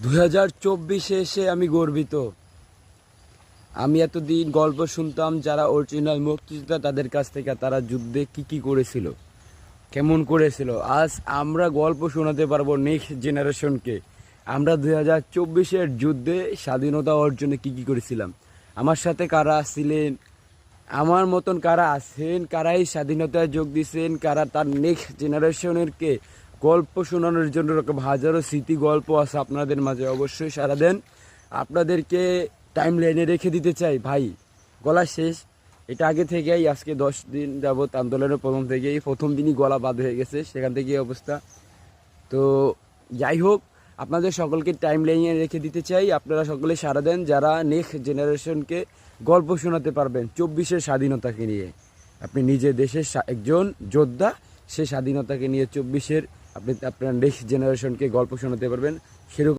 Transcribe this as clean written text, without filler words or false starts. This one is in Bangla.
2024 এসে আমি গর্বিত। আমি এতদিন গল্প শুনতাম যারা অরিজিনাল মুক্তিযোদ্ধা তাদের কাছ থেকে, তারা যুদ্ধে কি করেছিল, কেমন করেছিল। আজ আমরা গল্প শোনাতে পারবো নেক্সট জেনারেশনকে। আমরা 2024-এর যুদ্ধে স্বাধীনতা অর্জনে কি করেছিলাম। আমার সাথে কারা ছিলেন, আমার মতন কারা আছেন, কারাই স্বাধীনতায় যোগ দিয়েছেন, কারা তার নেক্সট জেনারেশনেরকে গল্প শোনানোর জন্য এরকম হাজারো স্মৃতি গল্প আছে আপনাদের মাঝে। অবশ্যই সারা দেন, আপনাদেরকে টাইম লাইনে রেখে দিতে চাই ভাই। গলা শেষ, এটা আগে থেকেই, আজকে 10 দিন যাবৎ আন্দোলনের প্রথম দিনই গলা বাদ হয়ে গেছে, সেখান থেকে এই অবস্থা। তো যাই হোক, আপনাদের সকলকে টাইম লাইনে রেখে দিতে চাই। আপনারা সকলে সাড়া দেন যারা নেক্সট জেনারেশনকে গল্প শোনাতে পারবেন 24-এর স্বাধীনতাকে নিয়ে। আপনি নিজের দেশের একজন যোদ্ধা, সে স্বাধীনতাকে নিয়ে 24-এর আপনি আপনার নেক্সট জেনারেশনকে গল্প শোনাতে পারবেন সেরকম।